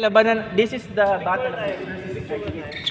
Labanan, this is the battle of the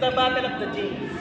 the battle of the James.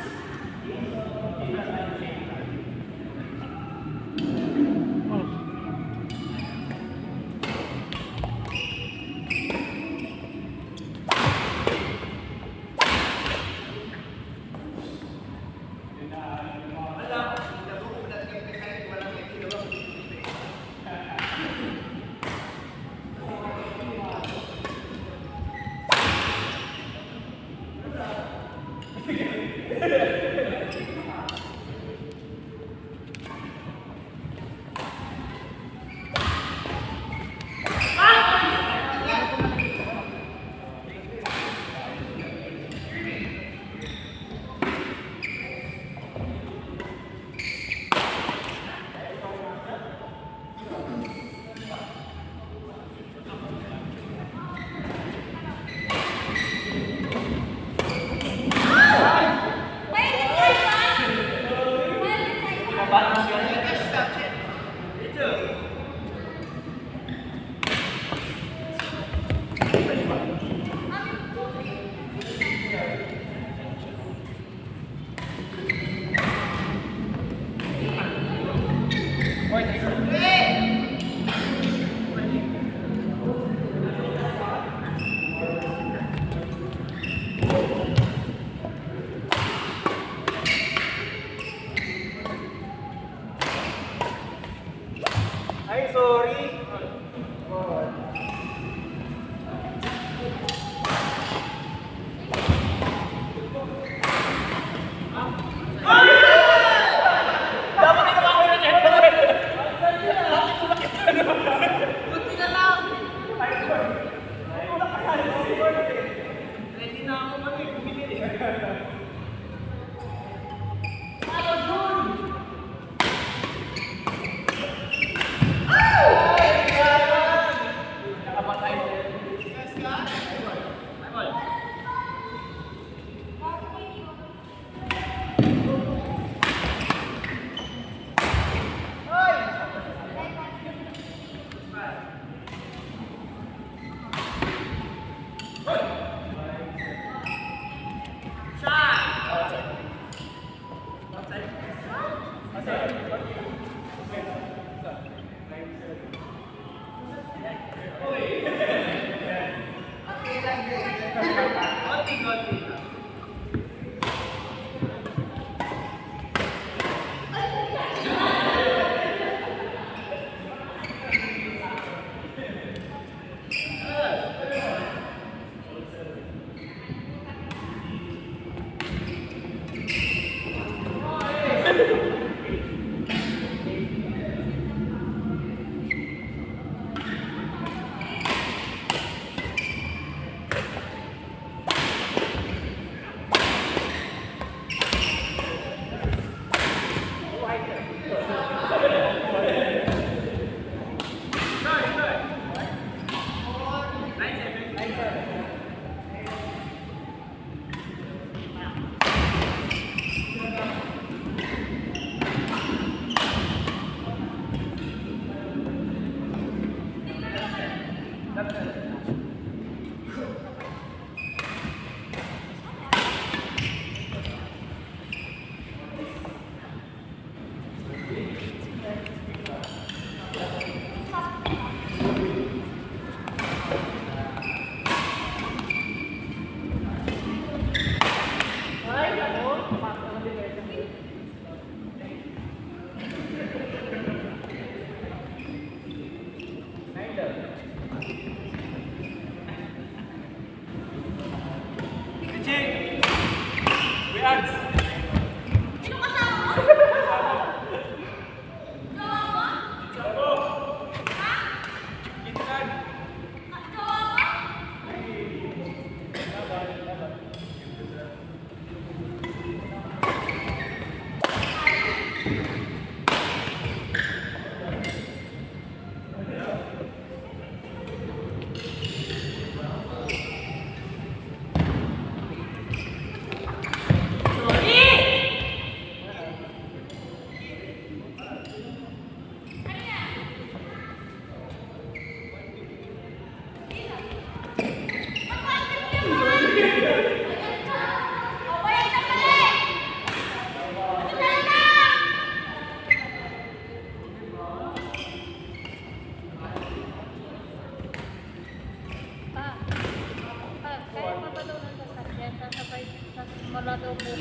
Ay, sorry.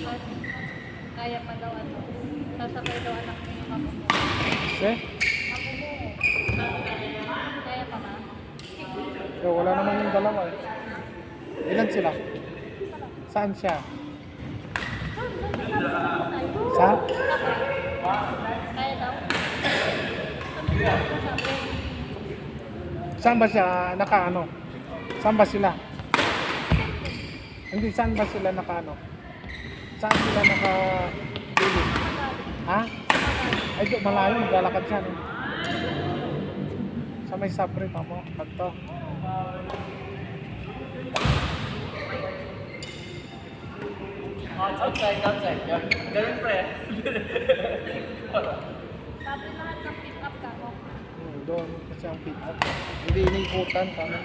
At kaya pa daw ano. Sasabay daw anak niya yung ako mo. Eh? Ako mo. Kaya pa ba? So, wala naman yung dalawa eh. Ilan sila? Saan siya? Sa? Kaya daw. Saan ba siya nakaano? Saan ba sila? Hindi, saan ba sila nakaano? Saan sila nakapili? Ha? Ay, do, malayo, maglalakad siya. No? Sa may sabre pa mo, pagto. Outside, outside. Ganun pre. Sabi lahat ng pick up ka mo. Doon kasi ang pick up. Hindi iniikutan kami.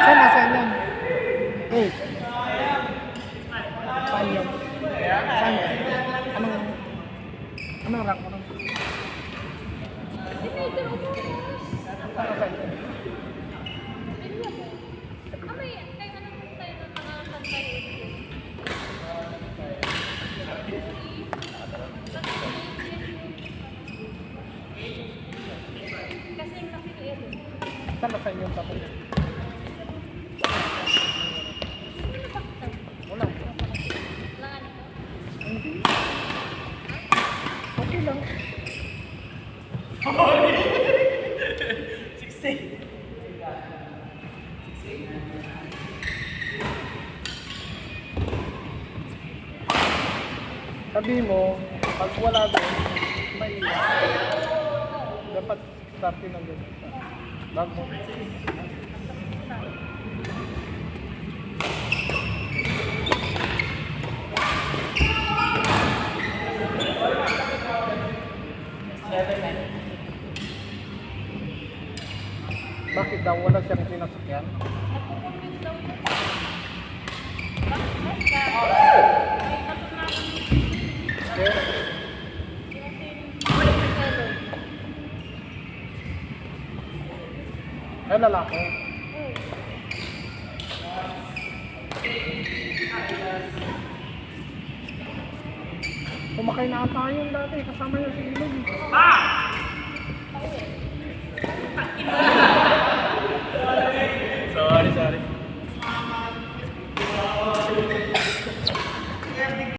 Saan nasaan yan? Hey. Saan yan? Saan? Anong rank? Anong? Saan nasaan yan? Amay, kaya anong tayo na nakakantay ulit? Kasi yung nakikita. Saan nasaan yung tapos? Wala. Langan ito. Hindi. Okay lang. 16. Sabi mo, pag wala doon, may dapat starting ng doon. Bago. Bakit daw wala siyang sinasakyan? Nakukumpit daw yun. Bakit ka? May katunayan. Okay. Ay, lalaki. Kumakay na tayo dati, kasama niya si Ilog.